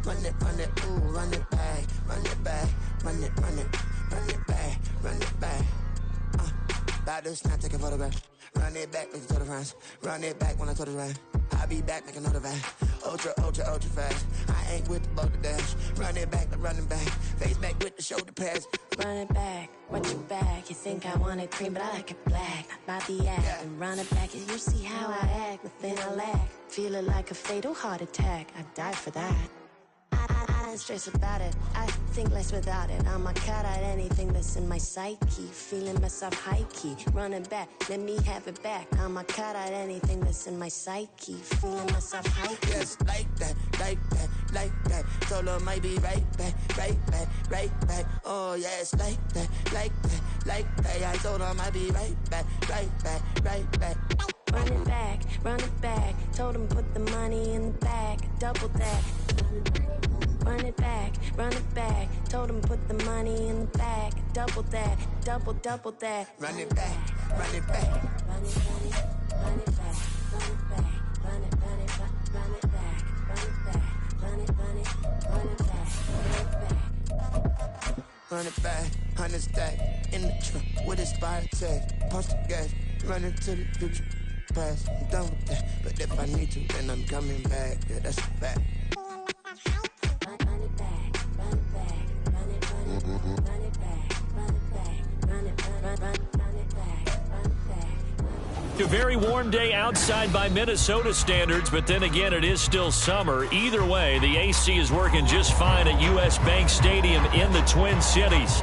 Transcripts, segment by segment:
run it, ooh, run it back, run it back, run it back, run it back. About to snap, take a photograph. Run it back, make it to the friends. Run it back when I told it right. I'll be back, make another van. Ultra fast. I ain't with the boat to dash. Run it back, running back. Face back with the shoulder pads. Run it back, watch your back. You think I want it cream, but I like it black. About the act, and run it back. And you see how I act, nothing I lack. Feel it like a fatal heart attack. I'd die for that. I don't stress about it, I think less without it. I'ma cut out anything that's in my psyche. Feeling myself high-key, running back, let me have it back. I'ma cut out anything that's in my psyche. Feeling myself high-key. Yes, like that, like that, like that. Solo might be right back, right back, right back. Oh yes, like that, like that, like that. I told him I'd be right back, right back, right back. Run it back, told him put the money in the bag, double that. Run it back, told him put the money in the bag, double that, double that. Run it back, run it back. Run it back, run it back, run it back, run it back, run it back. Run it back, 100 stack, in the trunk, with a spy tag, punch the gas, run into the future, past, I'm done with that, but if I need to, then I'm coming back, yeah, that's a fact. A very warm day outside by Minnesota standards, but then again, it is still summer. Either way, the AC is working just fine at U.S. Bank Stadium in the Twin Cities.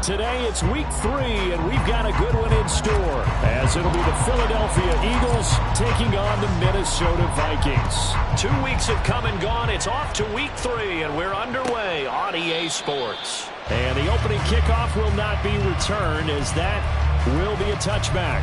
Today, it's week 3, and we've got a good one in store, as it'll be the Philadelphia Eagles taking on the Minnesota Vikings. 2 weeks have come and gone. It's off to week 3, and we're underway on EA Sports. And the opening kickoff will not be returned, as that will be a touchback.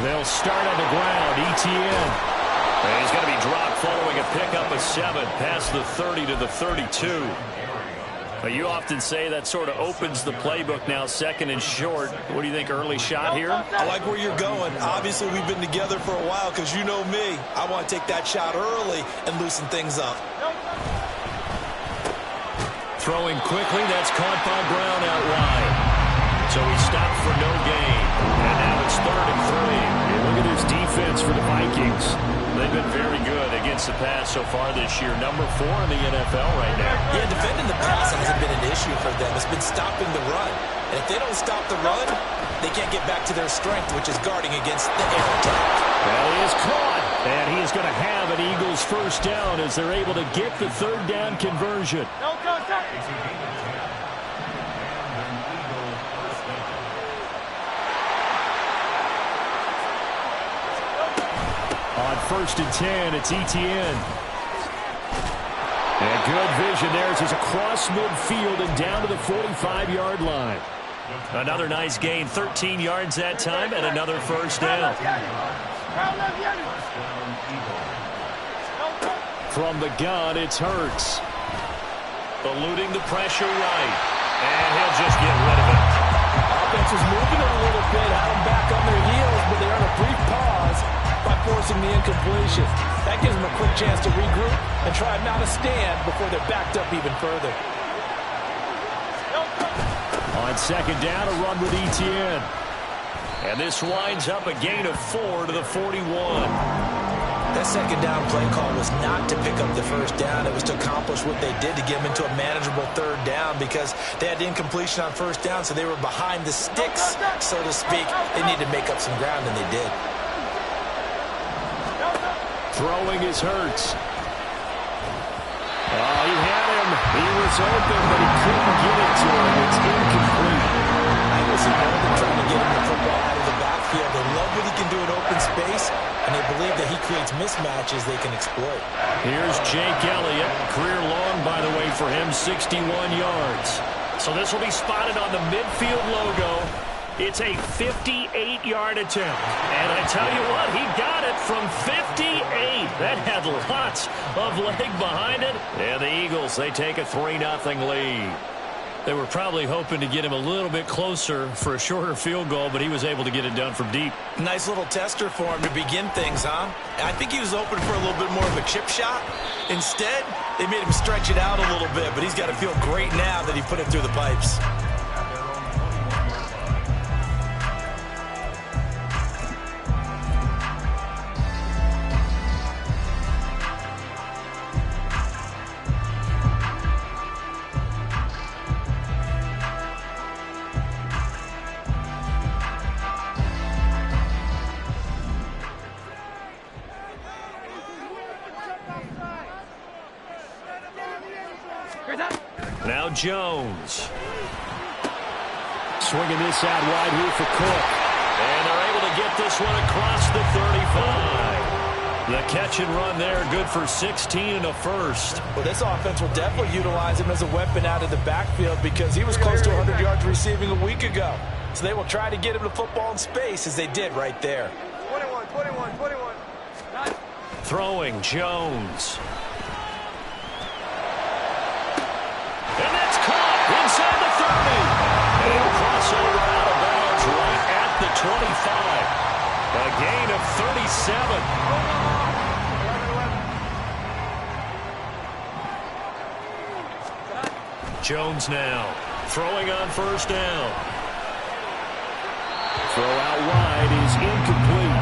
They'll start on the ground. Etienne. And he's going to be dropped following a pickup of 7 past the 30 to the 32. But you often say that sort of opens the playbook now, second and short. What do you think, early shot here? I like where you're going. Obviously, we've been together for a while because you know me. I want to take that shot early and loosen things up. Throwing quickly, that's caught by Brown out wide. So he stopped for no gain. And now it's 3rd and 3. And look at his defense for the Vikings. They've been very good against the pass so far this year. Number 4 in the NFL right now. Yeah, defending the pass hasn't been an issue for them. It's been stopping the run. And if they don't stop the run, they can't get back to their strength, which is guarding against the air attack. Well, he is caught. And he is going to have an Eagles first down as they're able to get the 3rd down conversion. On 1st and 10, it's Etienne. And good vision there as he's across midfield and down to the 45-yard line. Another nice gain, 13 yards that time, and another first down. From the gun, it's Hurts. Eluding the pressure right. And he'll just get rid of it. Offense is moving a little bit, had them back on their heels, but they're on a brief pause by forcing the incompletion. That gives them a quick chance to regroup and try not to stand before they're backed up even further. On 2nd down, a run with Etienne. And this winds up a gain of 4 to the 41. That 2nd down play call was not to pick up the first down. It was to accomplish what they did to get them into a manageable 3rd down because they had incompletion on 1st down, so they were behind the sticks, so to speak. They needed to make up some ground, and they did. Throwing is Hurts. Oh, he had him. He was open, but he couldn't get it to him. It's incomplete. I was more than trying to get him the football out of the backfield. They love what he can do in open space, and they believe that he creates mismatches they can exploit. Here's Jake Elliott. Career long, by the way, for him, 61 yards. So this will be spotted on the midfield logo. It's a 58-yard attempt. And I tell you what, he got it from 58. That had lots of leg behind it. And the Eagles, they take a 3-0 lead. They were probably hoping to get him a little bit closer for a shorter field goal, but he was able to get it done from deep. Nice little tester for him to begin things, huh? I think he was open for a little bit more of a chip shot. Instead, they made him stretch it out a little bit, but he's got to feel great now that he put it through the pipes. Now Jones. Swinging this out wide here for Cook. And they're able to get this one across the 35. The catch and run there, good for 16 and a first. Well, this offense will definitely utilize him as a weapon out of the backfield because he was close to 100 yards receiving a week ago. So they will try to get him the football in space as they did right there. 21. Throwing Jones. And that's caught inside the 30. And he'll cross over out of bounds right at the 25. A gain of 37. Jones now throwing on first down. Throw out wide is incomplete.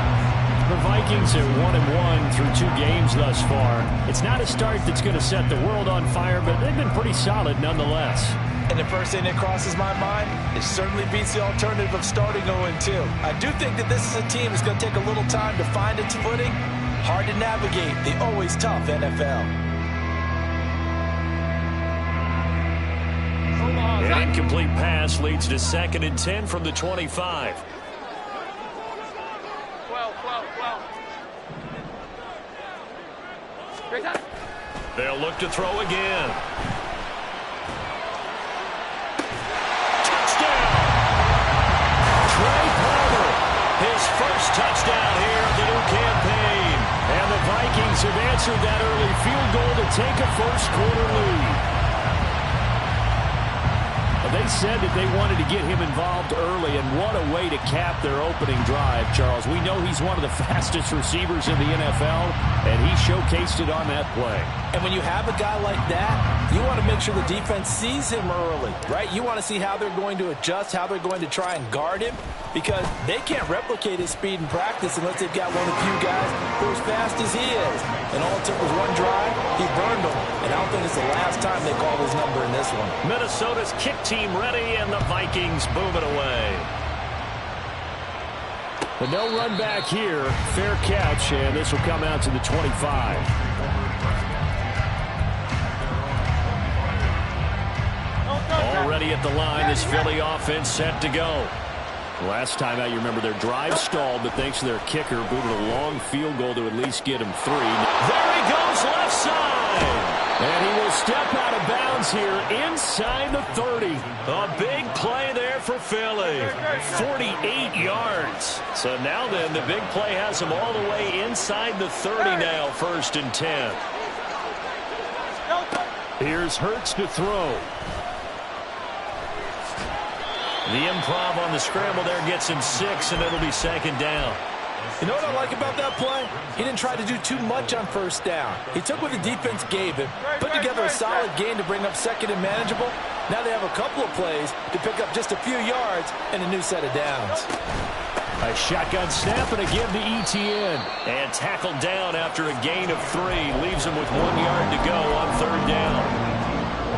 The Vikings are 1-1 through 2 games thus far. It's not a start that's going to set the world on fire, but they've been pretty solid nonetheless. And the first thing that crosses my mind, it certainly beats the alternative of starting 0-2. I do think that this is a team that's going to take a little time to find its footing. Hard to navigate the always tough NFL. An incomplete pass leads to 2nd and 10 from the 25. They'll look to throw again. Touchdown! Trey Palmer, his first touchdown here of the new campaign. And the Vikings have answered that early field goal to take a first-quarter lead. They said that they wanted to get him involved early, and what a way to cap their opening drive, Charles. We know he's one of the fastest receivers in the NFL, and he showcased it on that play. And when you have a guy like that, you want to make sure the defense sees him early, right? You want to see how they're going to adjust, how they're going to try and guard him, because they can't replicate his speed in practice unless they've got one of the few guys who are as fast as he is. And all it took was one drive, he burned them. And I don't think it's the last time they call his number in this one. Minnesota's kick team ready, and the Vikings boom it away. But no run back here. Fair catch, and this will come out to the 25. Already at the line, this Philly offense set to go. Last time out, you remember their drive stalled, but thanks to their kicker, booted a long field goal to at least get him 3. There he goes, left side. And he will step out of bounds here inside the 30. A big play there for Philly. 48 yards. So now then, the big play has him all the way inside the 30 now, 1st and 10. Here's Hurts to throw. The improv on the scramble there gets him 6, and it'll be 2nd down. You know what I like about that play? He didn't try to do too much on first down. He took what the defense gave him, put together a solid gain to bring up 2nd and manageable. Now they have a couple of plays to pick up just a few yards and a new set of downs. A shotgun snap and a give to Etienne. And tackled down after a gain of 3. Leaves him with 1 yard to go on 3rd down.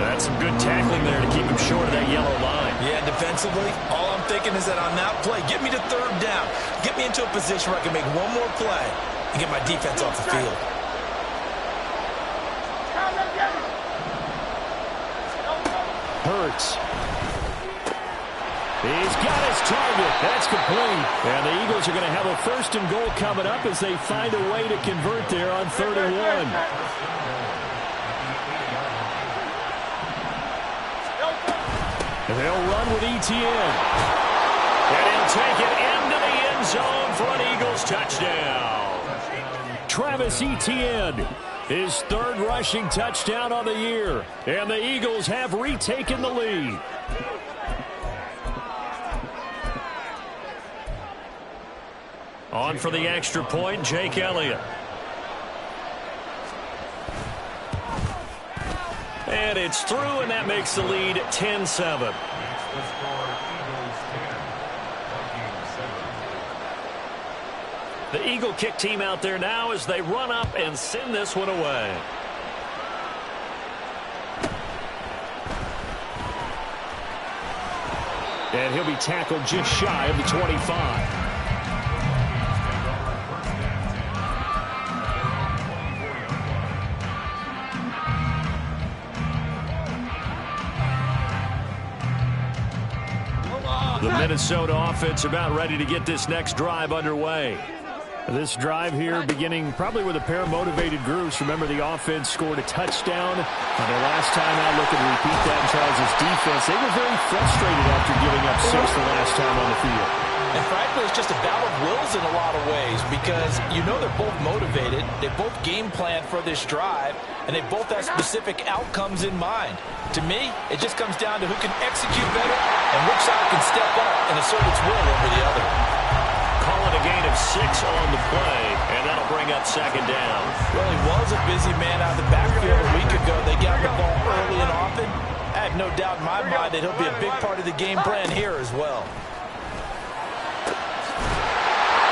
That's some good tackling there to keep him short of that yellow line. Yeah, defensively, all I'm thinking is that on that play, get me to 3rd down. Get me into a position where I can make one more play and get my defense off the field. Hurts. He's got his target. That's complete. And the Eagles are going to have a 1st and goal coming up as they find a way to convert there on 3rd and 1. They'll run with Etienne. And he'll take it into the end zone for an Eagles touchdown. Travis Etienne, his third rushing touchdown on the year. And the Eagles have retaken the lead. On for the extra point, Jake Elliott. And it's through, and that makes the lead 10-7. The Eagle kick team out there now as they run up and send this one away. And he'll be tackled just shy of the 25. The Minnesota offense about ready to get this next drive underway. This drive here beginning probably with a pair of motivated groups. Remember, the offense scored a touchdown on their last time out. Looking to repeat that in Charles' defense. They were very frustrated after giving up 6 the last time on the field. And frankly, it's just a battle of wills in a lot of ways because you know they're both motivated. They both game plan for this drive, and they both have specific outcomes in mind. To me, it just comes down to who can execute better and which side can step up and assert its will over the other. Calling a gain of 6 on the play, and that'll bring up second down. Well, he was a busy man out of the backfield a week ago. They got the ball early and often. I have no doubt in my mind that he'll be a big part of the game plan here as well.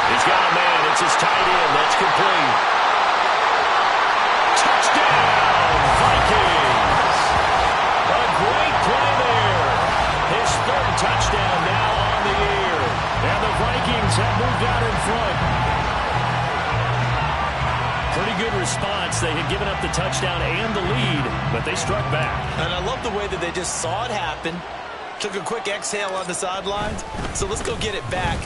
He's got a man. It's his tight end. That's complete. Touchdown, Vikings. A great play there. His third touchdown now on the year. And the Vikings have moved out in front. Pretty good response. They had given up the touchdown and the lead, but they struck back. And I love the way that they just saw it happen, took a quick exhale on the sidelines. So let's go get it back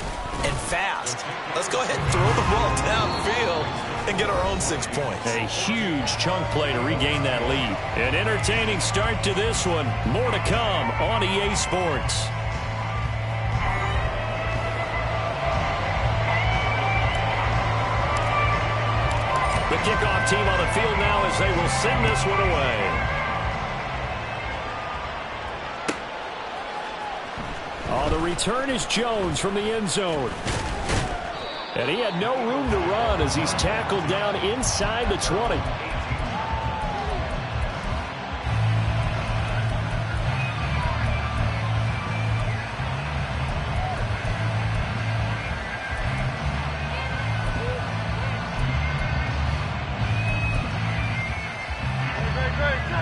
and fast. Let's go ahead and throw the ball downfield and get our own 6 points. A huge chunk play to regain that lead. An entertaining start to this one. More to come on EA Sports. The kickoff team on the field now as they will send this one away. On the return is Jones from the end zone. And he had no room to run as he's tackled down inside the 20.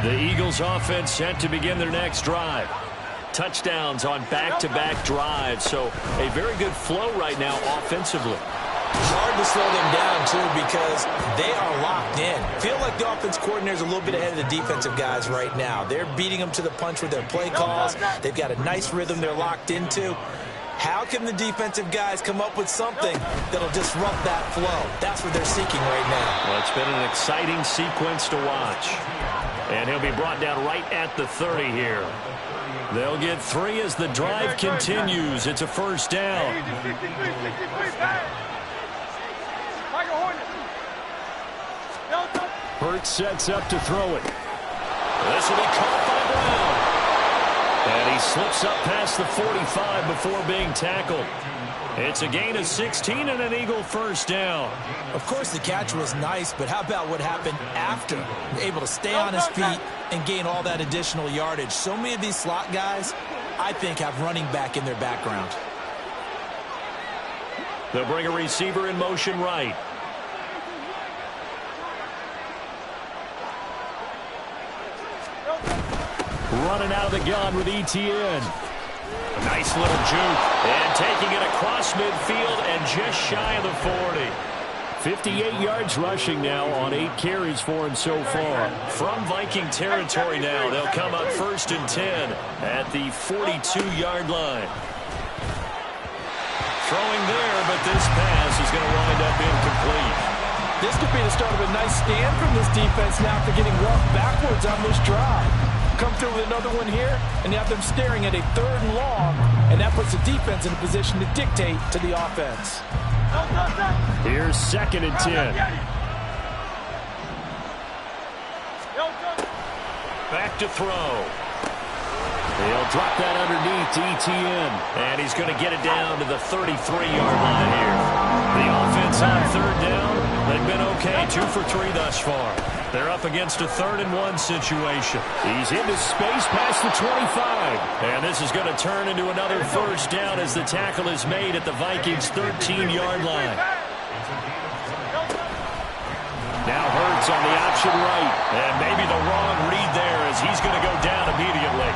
The Eagles offense set to begin their next drive. Touchdowns on back-to-back drives, so a very good flow right now offensively. It's hard to slow them down, too, because they are locked in. Feel like the offense coordinator is a little bit ahead of the defensive guys right now. They're beating them to the punch with their play calls. They've got a nice rhythm they're locked into. How can the defensive guys come up with something that'll disrupt that flow? That's what they're seeking right now. Well, it's been an exciting sequence to watch. And he'll be brought down right at the 30 here. They'll get 3 as the drive continues. It's a first down. Hurts sets up to throw it. This will be caught by Brown. And he slips up past the 45 before being tackled. It's a gain of 16 and an Eagle first down. Of course, the catch was nice, but how about what happened after? Able to stay on his feet and gain all that additional yardage. So many of these slot guys, I think, have running back in their background. They'll bring a receiver in motion right. Running out of the gun with Etienne. A nice little juke. And taking it across midfield and just shy of the 40. 58 yards rushing now on 8 carries for him so far. From Viking territory now, they'll come up 1st and 10 at the 42-yard line. Throwing there, but this pass is going to wind up incomplete. This could be the start of a nice stand from this defense now after getting roughed backwards on this drive. come through with another one here, and you have them staring at a 3rd and long, and that puts the defense in a position to dictate to the offense. Here's 2nd and 10. Back to throw. He'll drop that underneath to ETN. And he's going to get it down to the 33-yard line here. The offense on 3rd down. They've been okay, 2 for 3 thus far. They're up against a 3rd and 1 situation. He's into space past the 25. And this is going to turn into another 1st down as the tackle is made at the Vikings' 13-yard line. Now Hurts on the option right. And maybe the wrong read there as he's going to go down immediately.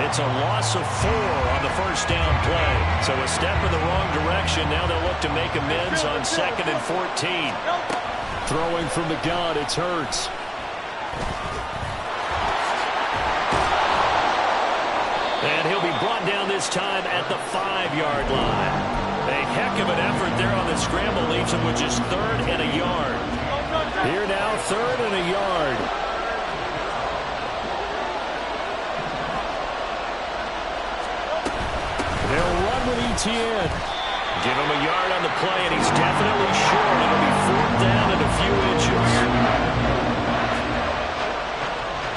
It's a loss of 4 on the 1st down play. So a step in the wrong direction. Now they'll look to make amends on 2nd and 14. Throwing from the gun, it's Hurts. And he'll be brought down this time at the 5-yard line. A heck of an effort there on the scramble leaves him with just 3rd and a yard. Here now, 3rd and a yard. They'll run with ETN. Give him a yard on the play, and he's definitely short. It'll be 4th down and a few inches.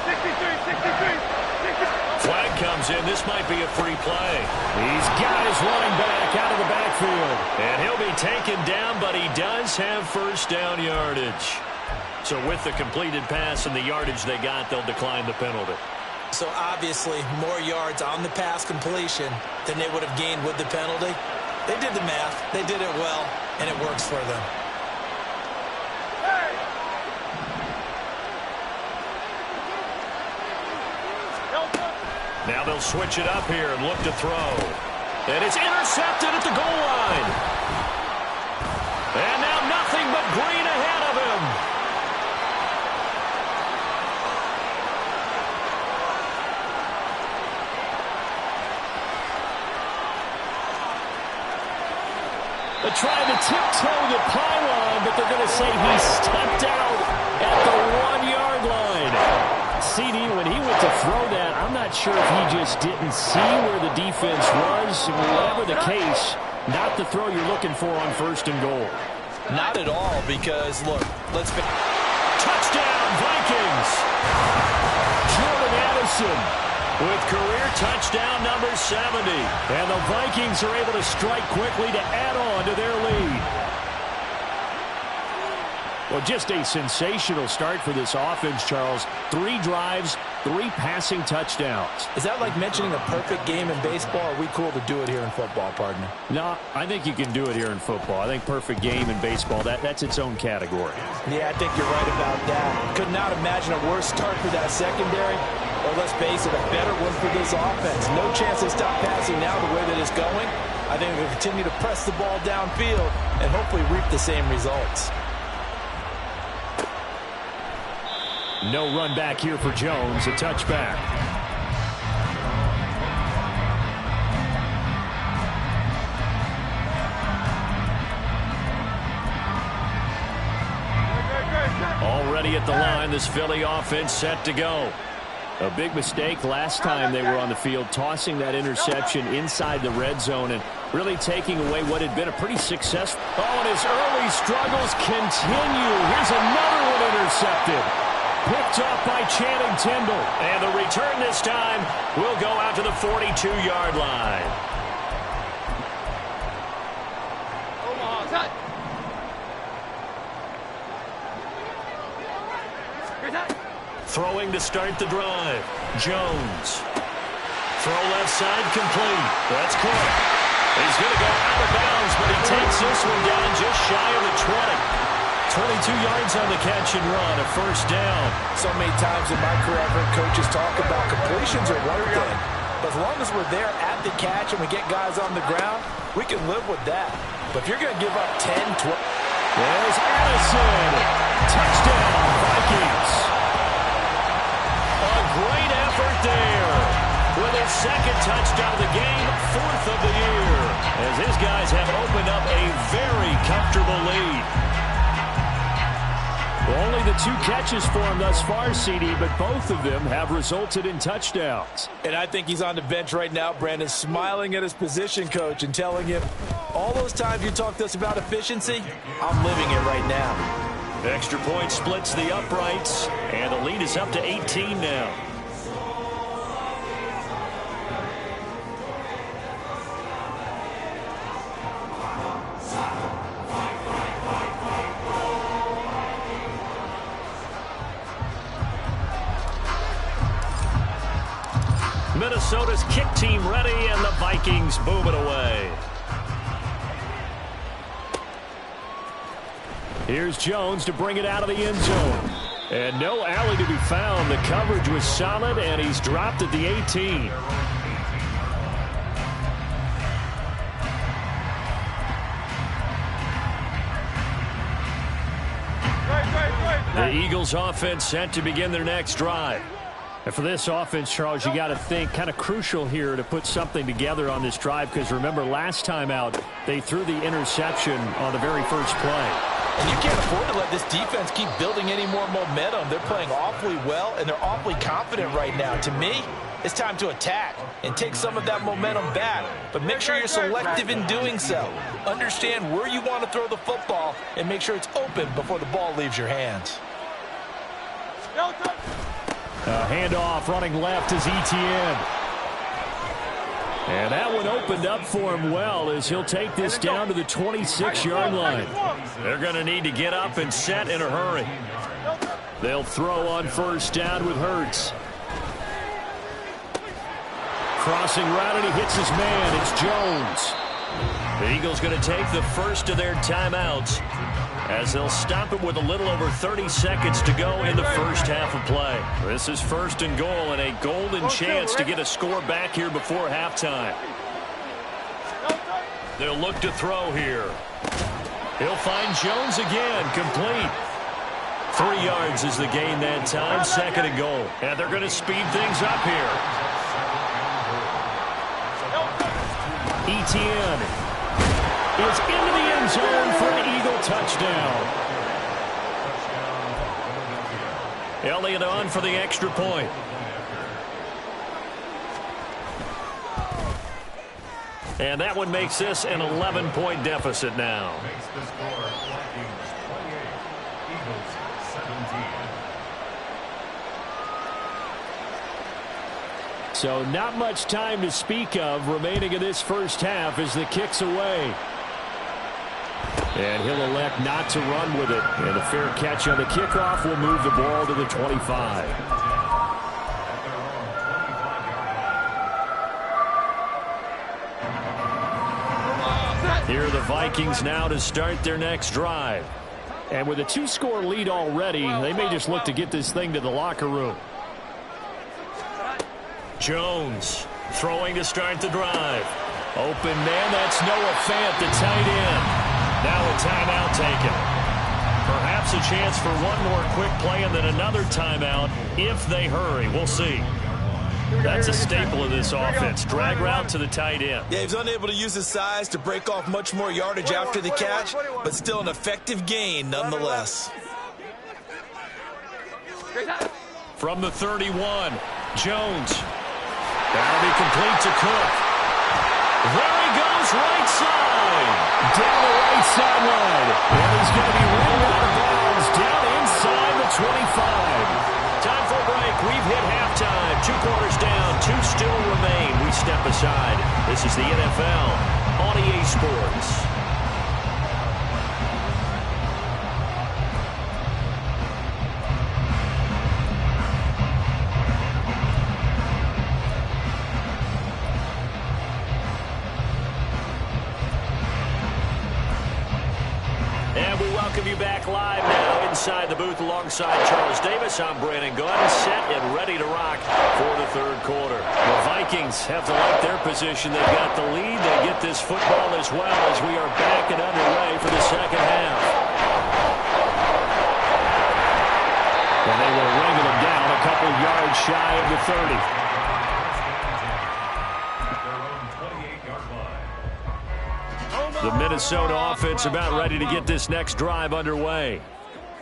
63. Flag comes in. This might be a free play. He's got his running back out of the backfield. And he'll be taken down, but he does have 1st down yardage. So with the completed pass and the yardage they got, they'll decline the penalty. So obviously more yards on the pass completion than they would have gained with the penalty. They did the math. They did it well, and it works for them. Now they'll switch it up here and look to throw. And it's intercepted at the goal line. And now nothing but green ahead of him. They're trying to tiptoe the pylon, but they're going to say he stepped out at the 1-yard line. CD, when he went to throw that, I'm not sure if he just didn't see where the defense was. Whatever the case, not the throw you're looking for on 1st and goal. Not at all, because, look, let's be... Touchdown, Vikings! Jordan Addison with career touchdown number 70. And the Vikings are able to strike quickly to add on to their lead. Well, just a sensational start for this offense, Charles. 3 drives, 3 passing touchdowns. Is that like mentioning a perfect game in baseball? Or are we cool to do it here in football, partner? No, I think you can do it here in football. I think perfect game in baseball, that's its own category. Yeah, I think you're right about that. Could not imagine a worse start for that secondary. Or let's face it, a better one for this offense. No chance they stop passing now the way that it's going. I think they'll continue to press the ball downfield and hopefully reap the same results. No run back here for Jones, a touchback. Already at the line, this Philly offense set to go. A big mistake last time they were on the field, tossing that interception inside the red zone and really taking away what had been a pretty successful. Oh, and his early struggles continue. Here's another one intercepted. Picked off by Channing Tindall. And the return this time will go out to the 42-yard line. Throwing to start the drive. Jones. Throw left side complete. That's Cook. He's going to go out of bounds, but he takes this one down just shy of the 20. 22 yards on the catch and run, a 1st down. So many times in my career, I've heard coaches talk about completions are one thing. But as long as we're there at the catch and we get guys on the ground, we can live with that. But if you're going to give up 10, 12... There's Addison. Touchdown, Vikings. A great effort there. With his 2nd touchdown of the game, 4th of the year. As his guys have opened up a very comfortable lead. Well, only the 2 catches for him thus far, CD, but both of them have resulted in touchdowns. And I think he's on the bench right now, Brandon, smiling at his position coach and telling him, all those times you talked to us about efficiency, I'm living it right now. Extra point splits the uprights, and the lead is up to 18 now. Minnesota's kick team ready, and the Vikings boom it away. Here's Jones to bring it out of the end zone. And no alley to be found. The coverage was solid, and he's dropped at the 18. The Eagles offense set to begin their next drive. And for this offense, Charles, you got to think kind of crucial here to put something together on this drive, because remember last time out they threw the interception on the very first play. And you can't afford to let this defense keep building any more momentum. They're playing awfully well, and they're awfully confident right now. To me, it's time to attack and take some of that momentum back. But make sure you're selective in doing so. Understand where you want to throw the football and make sure it's open before the ball leaves your hands. Handoff running left is Etienne. And that one opened up for him well as he'll take this down to the 26-yard line. They're going to need to get up and set in a hurry. They'll throw on first down with Hurts. Crossing route, and he hits his man. It's Jones. The Eagles going to take the first of their timeouts as they'll stop it with a little over 30 seconds to go in the first half of play. This is first and goal and a golden chance to get a score back here before halftime. They'll look to throw here. He'll find Jones again, complete. 3 yards is the gain that time, second and goal. And they're going to speed things up here. Etienne is into the end zone for an Eagle touchdown. Elliott on for the extra point. And that one makes this an 11-point deficit now. So not much time to speak of remaining in this first half as the kick's away. And he'll elect not to run with it. And a fair catch on the kickoff will move the ball to the 25. Here are the Vikings now to start their next drive. And with a 2-score lead already, they may just look to get this thing to the locker room. Jones throwing to start the drive. Open man, that's Noah Fant, the tight end. Now a timeout taken. Perhaps a chance for one more quick play and then another timeout if they hurry. We'll see. That's a staple of this offense. Drag route to the tight end. Yeah, he's unable to use his size to break off much more yardage after the catch, but still an effective gain nonetheless. From the 31, Jones. That'll be complete to Cook. There he goes, right side. Down the right sideline. And he's going to be ruled out of bounds down inside the 25. Time for a break. We've hit halftime. 2 quarters down. 2 still remain. We step aside. This is the NFL on EA Sports. Welcome you back live now inside the booth alongside Charles Davis. I'm Brandon Gunn, set and ready to rock for the third quarter. The Vikings have to like their position. They've got the lead. They get this football as well as we are back and underway for the second half. And they will wrangle them down a couple yards shy of the 30. The Minnesota offense about ready to get this next drive underway.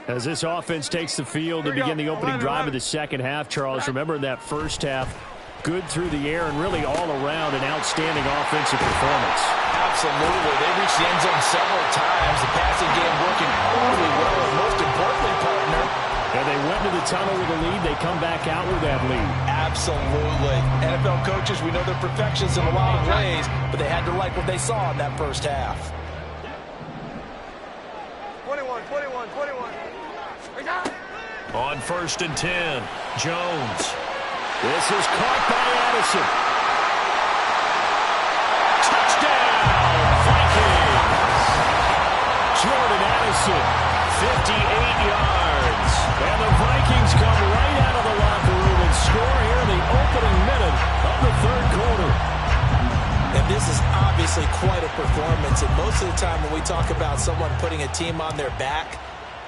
As this offense takes the field to begin the opening drive of the second half, Charles, remember in that first half, good through the air and really all around an outstanding offensive performance. Absolutely. They reached the end zone several times. The passing game working really well, and most importantly, partner. And they went to the tunnel with a lead. They come back out with that lead. Absolutely. NFL coaches, we know they're perfectionists in a lot of ways, but they had to like what they saw in that first half. 21. On 1st and 10, Jones. This is caught by Addison. Touchdown, Vikings! Jordan Addison, 58 yards. And the Vikings come right out of the locker room and score here in the opening minute of the third quarter. And this is obviously quite a performance. And most of the time when we talk about someone putting a team on their back,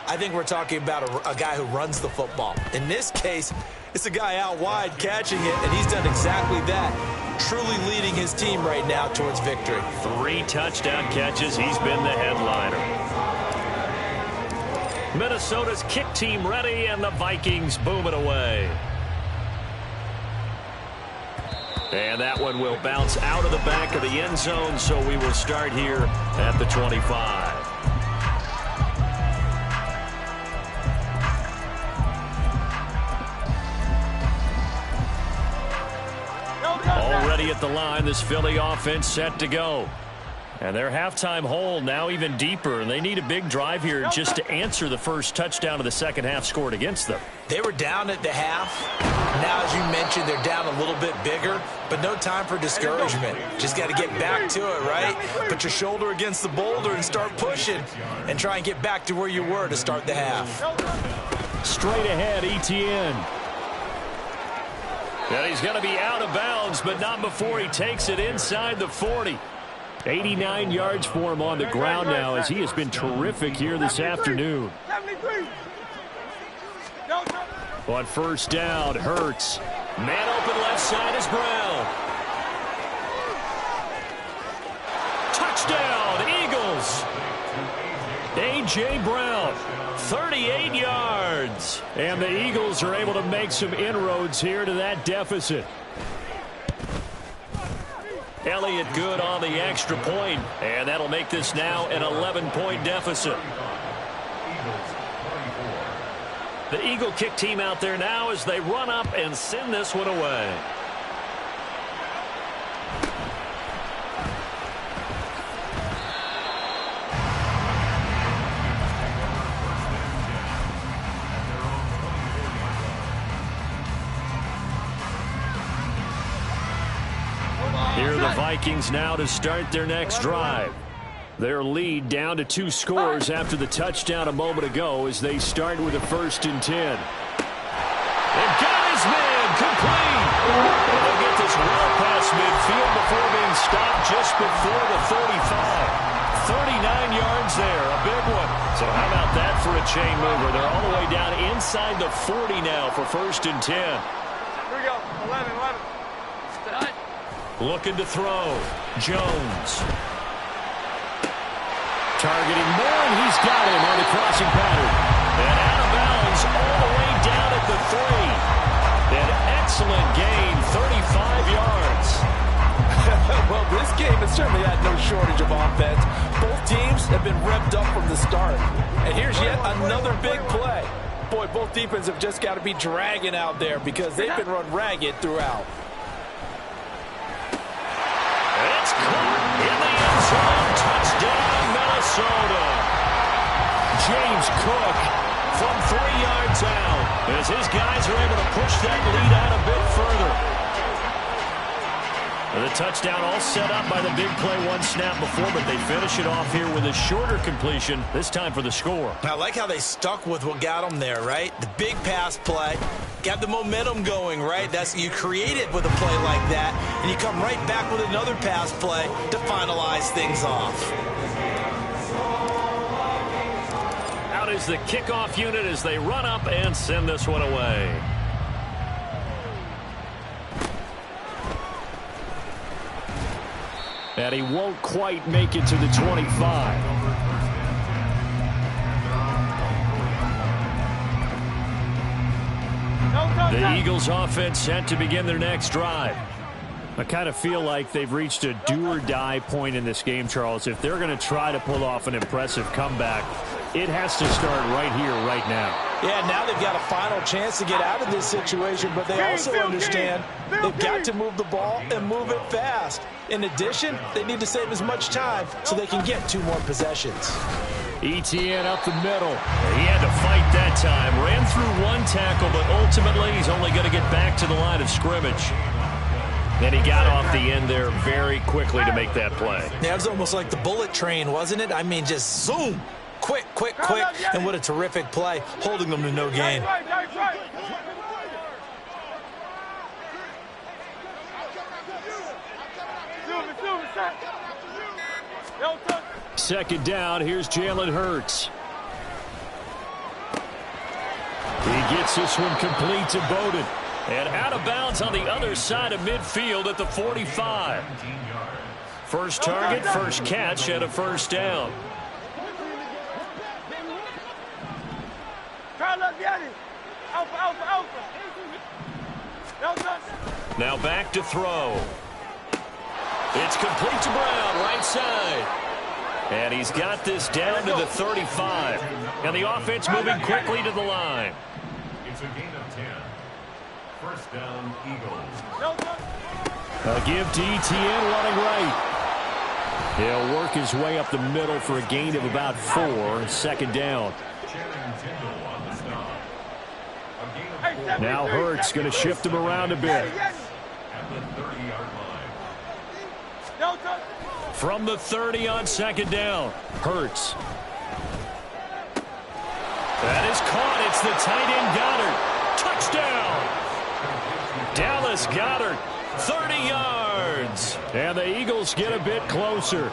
I think we're talking about a guy who runs the football. In this case, it's a guy out wide catching it, and he's done exactly that, truly leading his team right now towards victory. 3 touchdown catches. He's been the headliner. Minnesota's kick team ready, and the Vikings boom it away. And that one will bounce out of the back of the end zone, so we will start here at the 25. Already at the line, this Philly offense set to go. And their halftime hole now even deeper, and they need a big drive here just to answer the first touchdown of the second half scored against them. They were down at the half. Now, as you mentioned, they're down a little bit bigger, but no time for discouragement. Just got to get back to it, right? Put your shoulder against the boulder and start pushing and try and get back to where you were to start the half. Straight ahead, Etienne. And he's going to be out of bounds, but not before he takes it inside the 40. 89 yards for him on the ground now, as he has been terrific here this afternoon. On first down, Hurts. Man open left side is Brown. Touchdown, Eagles. A.J. Brown, 38 yards. And the Eagles are able to make some inroads here to that deficit. Elliott good on the extra point, and that'll make this now an 11-point deficit. The Eagle kick team out there now as they run up and send this one away. Here are the Vikings now to start their next drive. Their lead down to 2 scores after the touchdown a moment ago as they start with a 1st and 10. They've got his man complete. And they'll get this well past midfield before being stopped just before the 35. 39 yards there, a big one. So how about that for a chain mover? They're all the way down inside the 40 now for 1st and 10. Here we go. 11. Looking to throw. Jones. Targeting Moore, and he's got him on the crossing pattern. And out of bounds all the way down at the 3. An excellent gain, 35 yards. Well, this game has certainly had no shortage of offense. Both teams have been revved up from the start. And here's yet another big play. Boy, both defenses have just got to be dragging out there because they've been run ragged throughout. It's caught in the end zone. Touchdown, Minnesota. James Cook from 3 yards out as his guys are able to push that lead out a bit further. And the touchdown all set up by the big play, 1 snap before, but they finish it off here with a shorter completion, this time for the score. I like how they stuck with what got them there, right? The big pass play. Got the momentum going, right? That's you create it with a play like that, and you come right back with another pass play to finalize things off. Out is the kickoff unit as they run up and send this one away. And he won't quite make it to the 25. The Eagles offense set to begin their next drive. I kind of feel like they've reached a do-or-die point in this game, Charles. If they're going to try to pull off an impressive comeback, it has to start right here, right now. Yeah, now they've got a final chance to get out of this situation, but they also understand they've got to move the ball and move it fast. In addition, they need to save as much time so they can get 2 more possessions. Etienne up the middle. He had to fight that time. Ran through 1 tackle, but ultimately he's only going to get back to the line of scrimmage. And he got off the end there very quickly to make that play. Yeah, it was almost like the bullet train, wasn't it? I mean, just zoom. Quick, quick, quick. And what a terrific play, holding them to no gain. Second down, here's Jalen Hurts. He gets this one complete to Bowden. And out of bounds on the other side of midfield at the 45. First target, first catch, and a first down. Now back to throw. It's complete to Brown, right side. And he's got this down to the 35. And the offense moving quickly to the line. It's a gain of 10. First down, Eagles. A give to Etienne running right. He'll work his way up the middle for a gain of about 4. Second down. Now Hurts going to shift him around a bit. At the 30-yard line. From the 30 on second down, Hurts. That is caught. It's the tight end Goddard. Touchdown. Dallas Goddard, 30 yards. And the Eagles get a bit closer.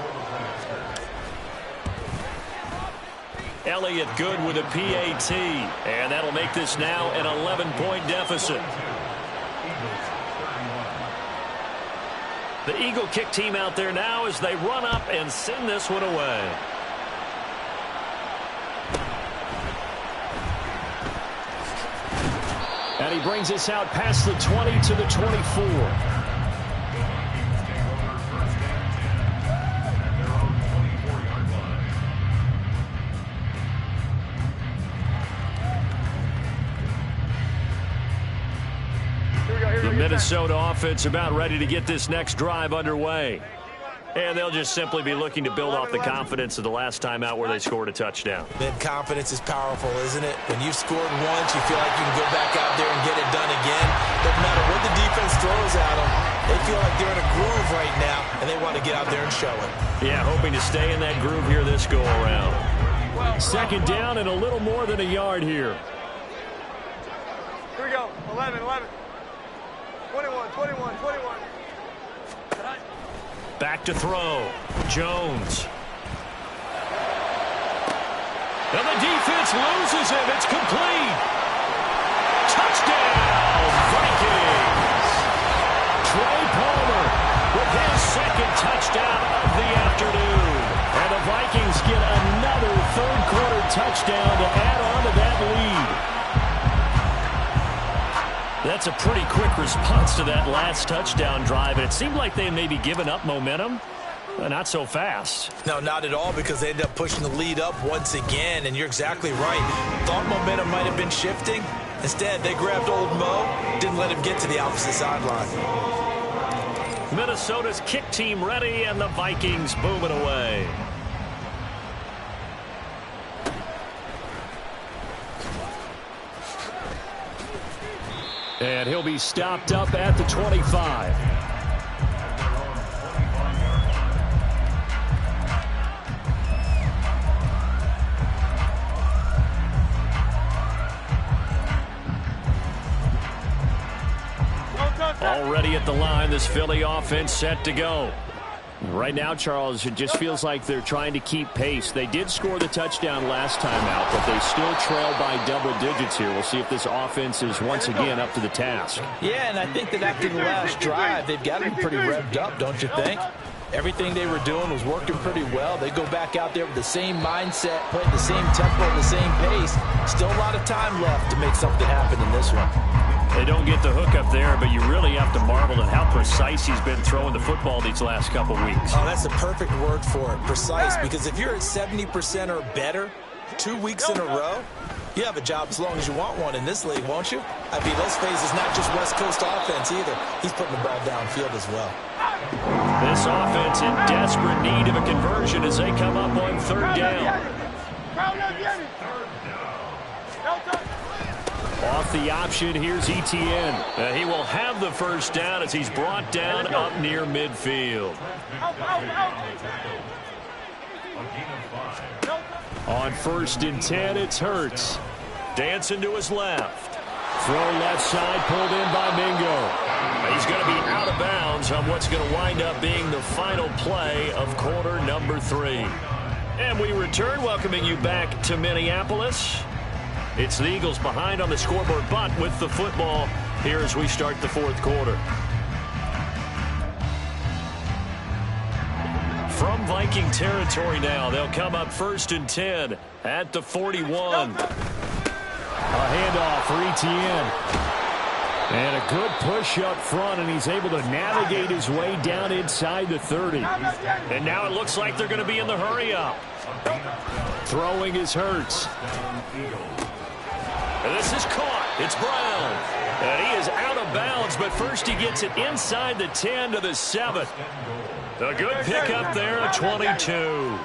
Elliott good with a PAT. And that'll make this now an 11-point deficit. The Eagle kick team out there now as they run up and send this one away. And he brings us out past the 20 to the 24. The Minnesota offense about ready to get this next drive underway. And they'll just simply be looking to build off the confidence of the last time out where they scored a touchdown. That confidence is powerful, isn't it? When you've scored once, you feel like you can go back out there and get it done again. Doesn't matter what the defense throws at them. They feel like they're in a groove right now, and they want to get out there and show it. Yeah, hoping to stay in that groove here this go-around. Second down and a little more than a yard here. Here we go. 11, 11. 21, 21, 21. Back to throw. Jones. And the defense loses him. It's complete. Touchdown, Vikings. Trey Palmer with his second touchdown of the afternoon. And the Vikings get another third-quarter touchdown to add on to that lead. That's a pretty quick response to that last touchdown drive. And it seemed like they may be giving up momentum. Not so fast. No, not at all, because they ended up pushing the lead up once again. And you're exactly right. Thought momentum might have been shifting. Instead, they grabbed old Mo, didn't let him get to the opposite sideline. Minnesota's kick team ready, and the Vikings moving away. And he'll be stopped up at the 25. Already at the line, this Philly offense set to go. Right now, Charles, it just feels like they're trying to keep pace. They did score the touchdown last time out, but they still trail by double digits here. We'll see if this offense is once again up to the task. Yeah, and I think that after the last drive, they've got to be pretty revved up, don't you think? Everything they were doing was working pretty well. They go back out there with the same mindset, playing the same tempo, the same pace. Still a lot of time left to make something happen in this one. They don't get the hook up there, but you really have to marvel at how precise he's been throwing the football these last couple weeks. Oh, that's the perfect word for it, precise, because if you're at 70% or better 2 weeks in a row, you have a job as long as you want one in this league, won't you? I mean, let's face it, it's not just West Coast offense either. He's putting the ball downfield as well. This offense in desperate need of a conversion as they come up on third down. Off the option, here's Etienne. He will have the first down as he's brought down up near midfield. On 1st and 10, it's Hurts. Dancing to his left. Throw left side, pulled in by Mingo. He's going to be out of bounds on what's going to wind up being the final play of quarter number 3. And we return, welcoming you back to Minneapolis. It's the Eagles behind on the scoreboard, but with the football here as we start the 4th quarter. From Viking territory now, they'll come up 1st and 10 at the 41. A handoff for Etienne. And a good push up front, and he's able to navigate his way down inside the 30. And now it looks like they're going to be in the hurry up. Throwing is Hurts. And this is caught. It's Brown. And he is out of bounds, but first he gets it inside the 10 to the 7. A good pickup there at 22.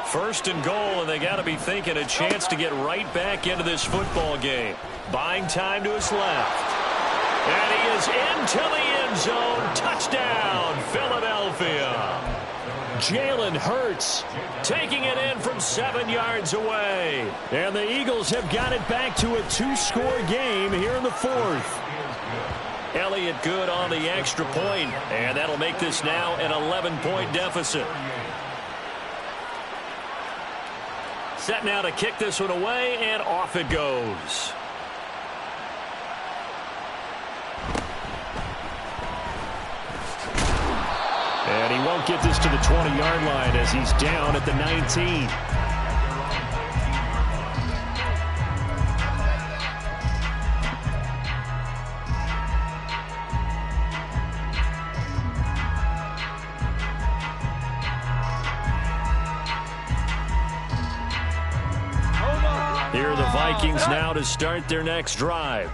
1st and goal, and they got to be thinking a chance to get right back into this football game. Buying time to his left. And he is into the end zone. Touchdown, Philadelphia. Jalen Hurts taking it in from 7 yards away. And the Eagles have got it back to a 2-score game here in the 4th. Elliott good on the extra point, and that'll make this now an 11-point deficit. Set now to kick this one away, and off it goes. And he won't get this to the 20-yard line as he's down at the 19. Here are the Vikings now to start their next drive.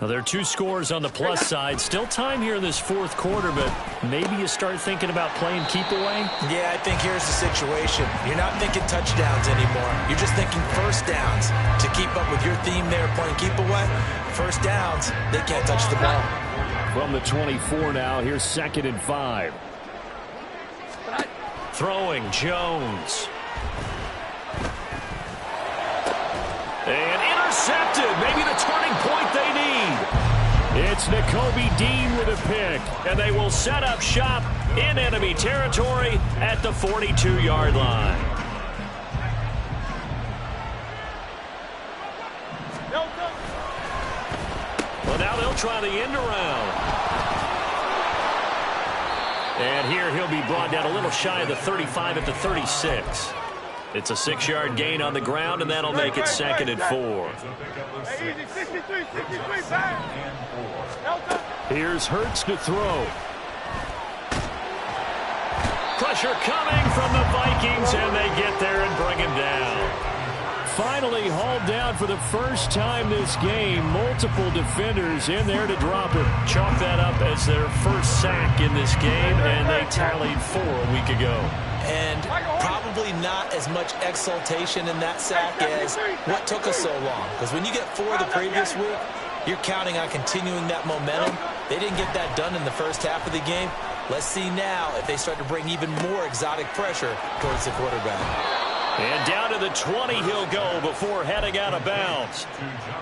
Now, there are 2 scores on the plus side. Still time here in this 4th quarter, but maybe you start thinking about playing keep away? Yeah, I think here's the situation. You're not thinking touchdowns anymore. You're just thinking first downs. To keep up with your theme there, playing keep away, first downs, they can't touch the ball. From the 24 now, here's 2nd and 5. Throwing, Jones. And intercepted. Maybe the turning point they need. It's Nakobe Dean with a pick. And they will set up shop in enemy territory at the 42-yard line. Well, now they'll try the end around. And here he'll be brought down a little shy of the 35 at the 36. It's a 6-yard gain on the ground, and that'll make it 2nd and 4. Here's Hurts to throw. Pressure coming from the Vikings, and they get there and bring him down. Finally hauled down for the first time this game. Multiple defenders in there to drop him. Chalk that up as their first sack in this game, and they tallied 4 a week ago. And probably not as much exultation in that sack as what took us so long. Because when you get 4 the previous week, you're counting on continuing that momentum. They didn't get that done in the first half of the game. Let's see now if they start to bring even more exotic pressure towards the quarterback. And down to the 20 he'll go before heading out of bounds.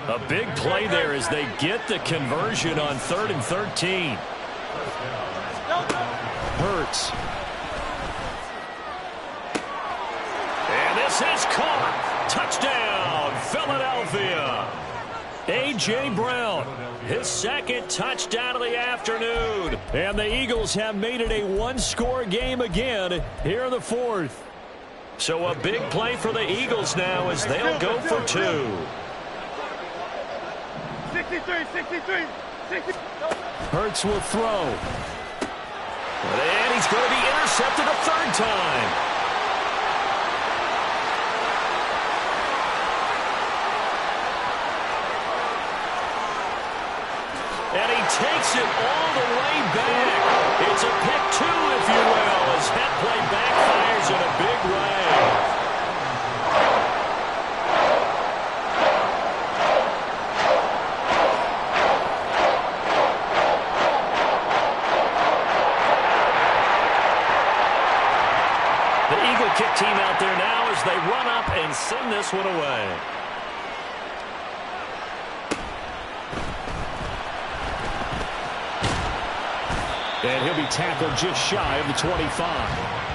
A big play there as they get the conversion on 3rd and 13. Hurts. And this is caught. Touchdown, Philadelphia. A.J. Brown, his 2nd touchdown of the afternoon. And the Eagles have made it a 1-score game again here in the 4th. So a big play for the Eagles now as they'll go for 2. Hurts will throw. And he's going to be intercepted a third time. And he takes it all the way back. It's a pick two, if you will, as that play backfires in a big way. Kick team out there now as they run up and send this one away. And he'll be tackled just shy of the 25.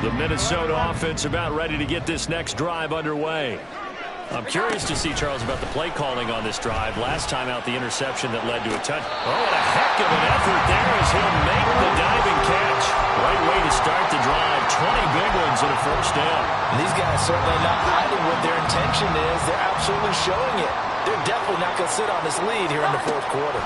The Minnesota offense about ready to get this next drive underway. I'm curious to see, Charles, about the play calling on this drive. Last time out, the interception that led to a touch. Oh, and a heck of an effort there as he'll make the diving catch. Great way to start the drive. 20 big ones and a first down. These guys certainly not hiding what their intention is. They're absolutely showing it. They're definitely not going to sit on this lead here in the fourth quarter.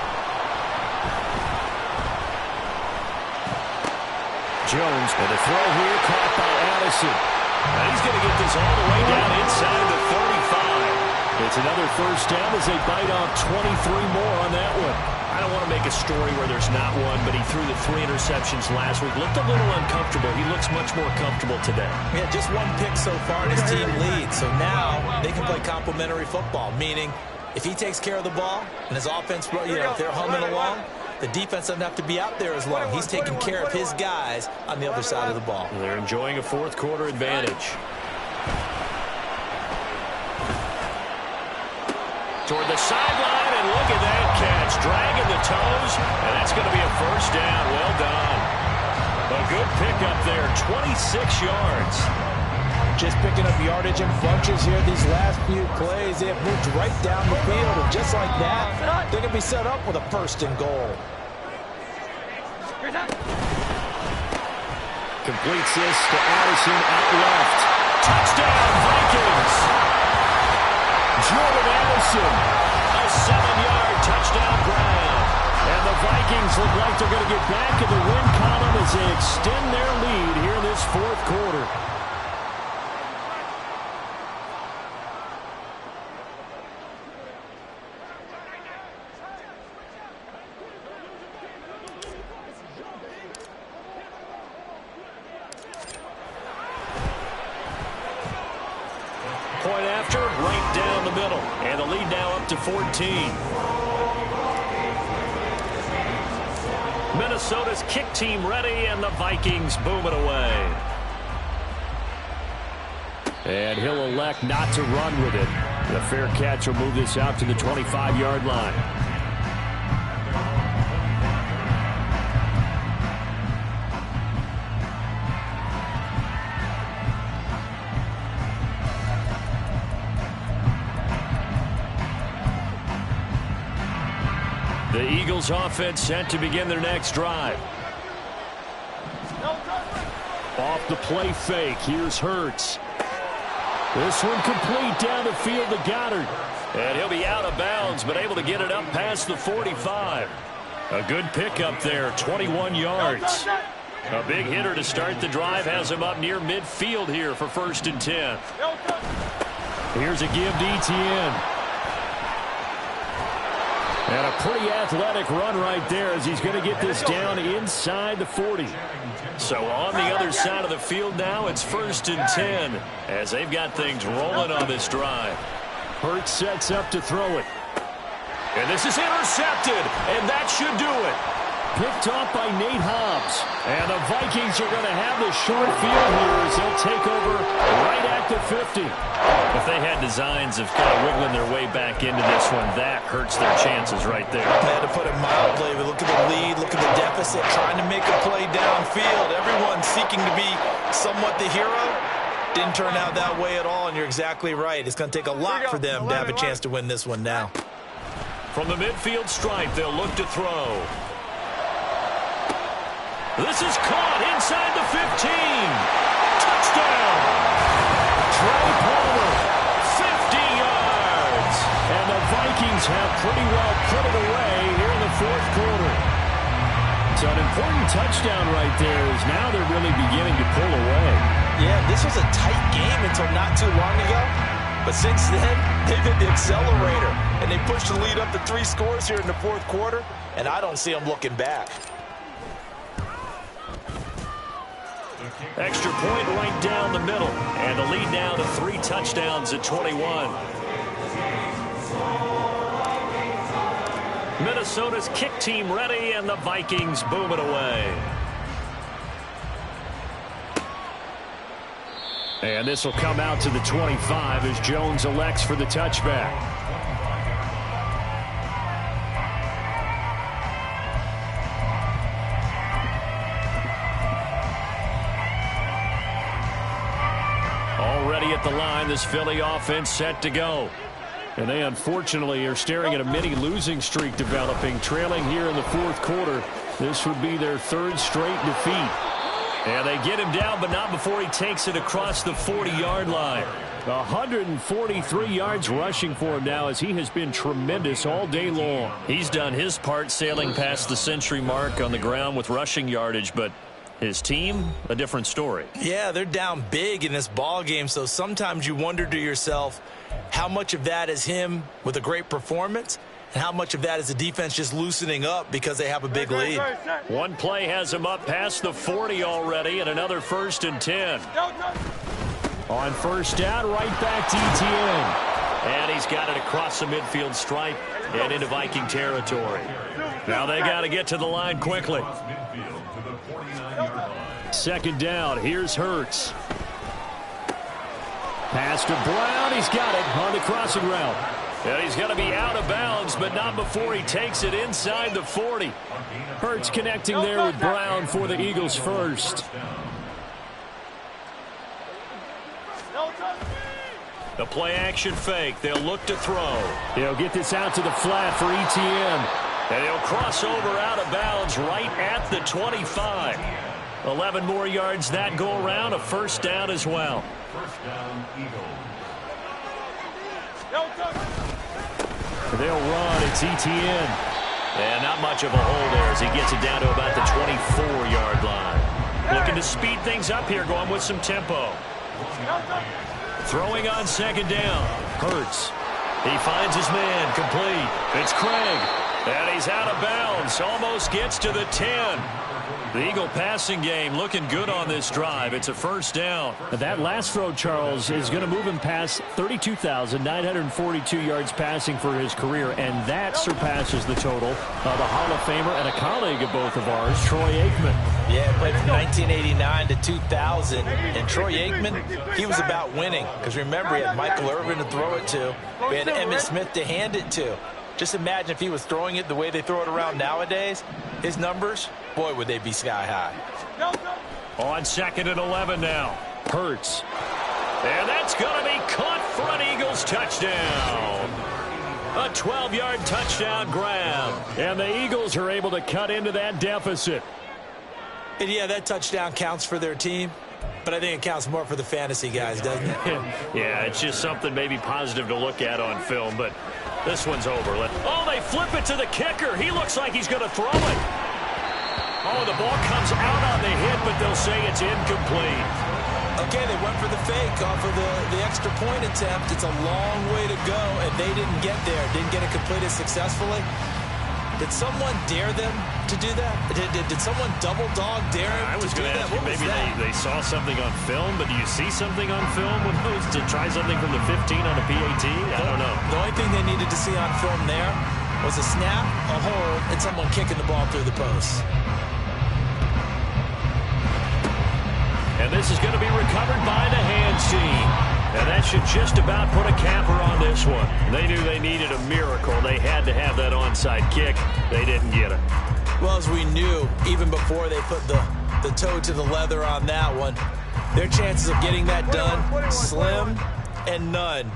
Jones, and the throw here caught by Addison. And he's going to get this all the way down inside the 35. It's another first down as they bite off 23 more on that one. I don't want to make a story where there's not one, but he threw the 3 interceptions last week. Looked a little uncomfortable. He looks much more comfortable today. Yeah, just one pick so far and his team leads. So now they can play complementary football, meaning if he takes care of the ball and his offense, if they're humming along, the defense doesn't have to be out there as long. He's taking care of his guys on the other side of the ball. They're enjoying a fourth quarter advantage. Toward the sideline, and look at that catch. Dragging the toes, and that's going to be a first down. Well done. A good pickup there, 26 yards. Just picking up yardage in bunches here these last few plays. They have moved right down the field, and just like that, they're going to be set up with a first and goal. Completes this to Addison out left. Touchdown, Vikings! Jordan Addison, a 7-yard touchdown grab. And the Vikings look like they're going to get back in the win column as they extend their lead here in this fourth quarter. Point after, right down the middle. And the lead now up to 14. Minnesota's kick team ready, and the Vikings boom it away. And he'll elect not to run with it. The fair catch will move this out to the 25-yard line. The Eagles offense set to begin their next drive. Off the play fake, here's Hurts. This one complete down the field to Goddard. And he'll be out of bounds, but able to get it up past the 45. A good pickup there, 21 yards. A big hitter to start the drive, has him up near midfield here for 1st and 10. Here's a give to Etienne. And a pretty athletic run right there as he's going to get this down inside the 40. So on the other side of the field now, it's 1st and 10 as they've got things rolling on this drive. Hurts sets up to throw it. And this is intercepted, and that should do it. Picked off by Nate Hobbs. And the Vikings are going to have the short field here as they'll take over right at the 50. If they had designs of kind of wiggling their way back into this one, that hurts their chances right there. They had to put it mildly. Look at the lead, look at the deficit, trying to make a play downfield. Everyone seeking to be somewhat the hero. Didn't turn out that way at all, and you're exactly right. It's going to take a lot for them to have a chance to win this one now. From the midfield stripe, they'll look to throw. This is caught inside the 15. Touchdown. Trey Palmer, 50 yards. And the Vikings have pretty well put it away here in the fourth quarter. So an important touchdown right there is now they're really beginning to pull away. Yeah, this was a tight game until not too long ago. But since then, they've hit the accelerator. And they pushed the lead up to 3 scores here in the fourth quarter. And I don't see them looking back. Extra point right down the middle. And the lead now to 3 touchdowns at 21. Minnesota's kick team ready, and the Vikings boom it away. And this will come out to the 25 as Jones elects for the touchback. Already at the line, this Philly offense set to go. And they unfortunately are staring at a mini losing streak developing, trailing here in the fourth quarter. This would be their 3rd straight defeat. And they get him down, but not before he takes it across the 40-yard line. 143 yards rushing for him now as he has been tremendous all day long. He's done his part sailing past the century mark on the ground with rushing yardage, but his team, a different story. Yeah, they're down big in this ball game, so sometimes you wonder to yourself how much of that is him with a great performance and how much of that is the defense just loosening up because they have a big lead. One play has him up past the 40 already, and another 1st and 10. On first down, right back to Etienne. And he's got it across the midfield stripe and into Viking territory. Now they got to get to the line quickly. 2nd down, here's Hurts. Pass to Brown, he's got it on the crossing route. And he's going to be out of bounds, but not before he takes it inside the 40. Hurts connecting there with Brown for the Eagles first. The play action fake. They'll look to throw. They'll get this out to the flat for Etienne. And he'll cross over out of bounds right at the 25. 11 more yards that go around, a 1st down as well. First down, Eagles. They'll run. It's Etienne. And not much of a hole there as he gets it down to about the 24-yard line. Looking to speed things up here, going with some tempo. Throwing on 2nd down. Hurts. He finds his man. Complete. It's Craig. And he's out of bounds. Almost gets to the 10. The Eagle passing game looking good on this drive. It's a 1st down. That last throw, Charles, is going to move him past 32,942 yards passing for his career, and that surpasses the total of the Hall of Famer and a colleague of both of ours, Troy Aikman. Yeah, played from 1989 to 2000, and Troy Aikman, he was about winning. Because remember, he had Michael Irvin to throw it to. We had Emmitt Smith to hand it to. Just imagine if he was throwing it the way they throw it around nowadays. His numbers, boy, would they be sky high. On 2nd and 11 now. Hurts. And that's going to be caught for an Eagles touchdown. A 12-yard touchdown grab. And the Eagles are able to cut into that deficit. And yeah, that touchdown counts for their team. But I think it counts more for the fantasy guys, doesn't it? Yeah, it's just something maybe positive to look at on film, but this one's over. Oh, they flip it to the kicker. He looks like he's going to throw it. Oh, the ball comes out on the hit, but they'll say it's incomplete. Okay, they went for the fake off of the extra point attempt. It's a long way to go, and they didn't get there. Didn't get it completed successfully. Did someone dare them to do that? Did someone double dog dare him I was going to ask you, maybe they saw something on film, but do you see something on film with those to try something from the 15 on a PAT? I don't know. The only thing they needed to see on film there was a snap, a hold, and someone kicking the ball through the post. And this is going to be recovered by the hands team. And that should just about put a capper on this one. They knew they needed a miracle. They had to have that onside kick. They didn't get it. Well, as we knew, even before they put the toe to the leather on that one, their chances of getting that done, slim and none.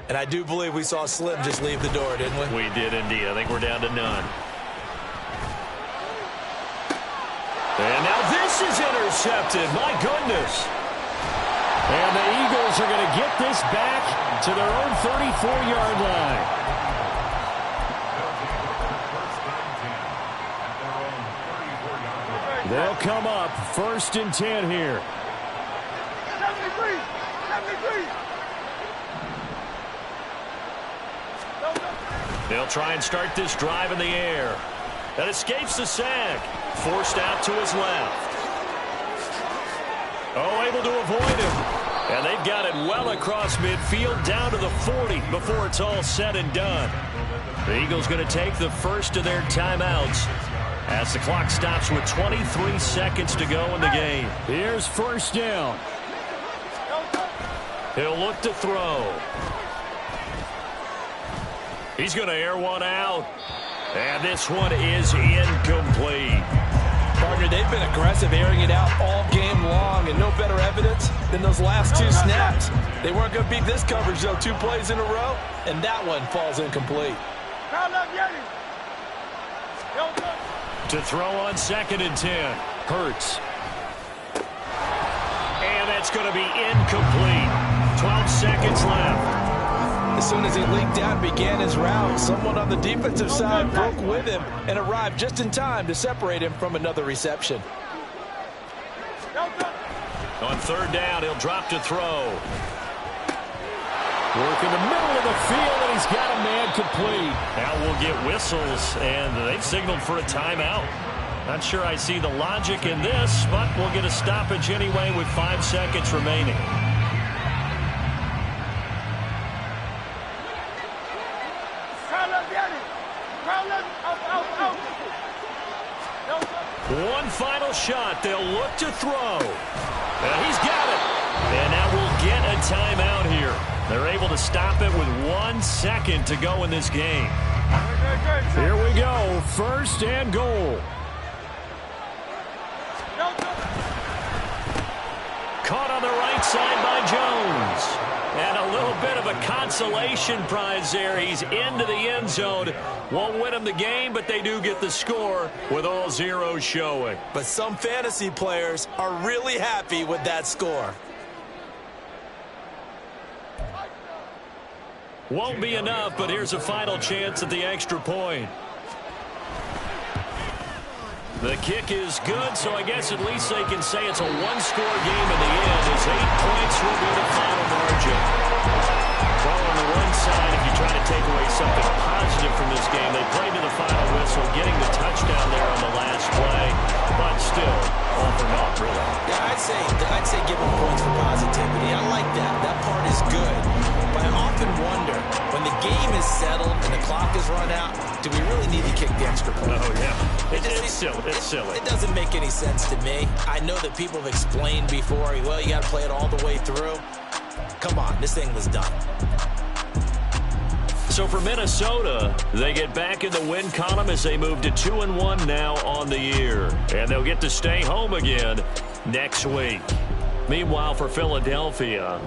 And I do believe we saw Slim just leave the door, didn't we? We did indeed. I think we're down to none. And now This is intercepted. My goodness. And the Eagles are going to get this back to their own 34-yard line. They'll come up 1st and 10 here. 73. They'll try and start this drive in the air. That escapes the sack. Forced out to his left. Oh, able to avoid him. And they've got it well across midfield down to the 40 before it's all said and done. The Eagles going to take the first of their timeouts as the clock stops with 23 seconds to go in the game. Here's 1st down. He'll look to throw. He's going to air one out. And this one is incomplete. Partner, they've been aggressive airing it out all game long, and no better evidence than those last 2 snaps. They weren't going to beat this coverage, though. 2 plays in a row, and that one falls incomplete. To throw on 2nd and 10. Hurts. And that's going to be incomplete. 12 seconds left. As soon as he leaked out and began his route, someone on the defensive side broke with him and arrived just in time to separate him from another reception. On 3rd down, he'll drop to throw. Work in the middle of the field, and he's got a man complete. Now we'll get whistles, and they've signaled for a timeout. Not sure I see the logic in this, but we'll get a stoppage anyway with 5 seconds remaining. One final shot. They'll look to throw. And he's got it. And now we'll get a timeout here. They're able to stop it with 1 second to go in this game. Here we go. 1st and goal. Caught on the right side by Jones. And a little bit of a consolation prize there. He's into the end zone. Won't win him the game, but they do get the score with all zeros showing. But some fantasy players are really happy with that score. Won't be enough, but here's a final chance at the extra point. The kick is good, so I guess at least they can say it's a one-score game in the end, as 8 points will be the final margin. Well, on the run side, if you try to take away something positive from this game, they played to the final whistle, getting the touchdown there on the last play, but still, all for naught, really. Yeah, I'd say give them points for positivity. I like that. That part is good. But I often wonder, when the game is settled and the clock is run out, do we really need to kick the extra point? Oh, yeah. It's silly. It's silly. It doesn't make any sense to me. I know that people have explained before, well, you got to play it all the way through. Come on, this thing was done. So for Minnesota, they get back in the win column as they move to 2-1 now on the year. And they'll get to stay home again next week. Meanwhile, for Philadelphia...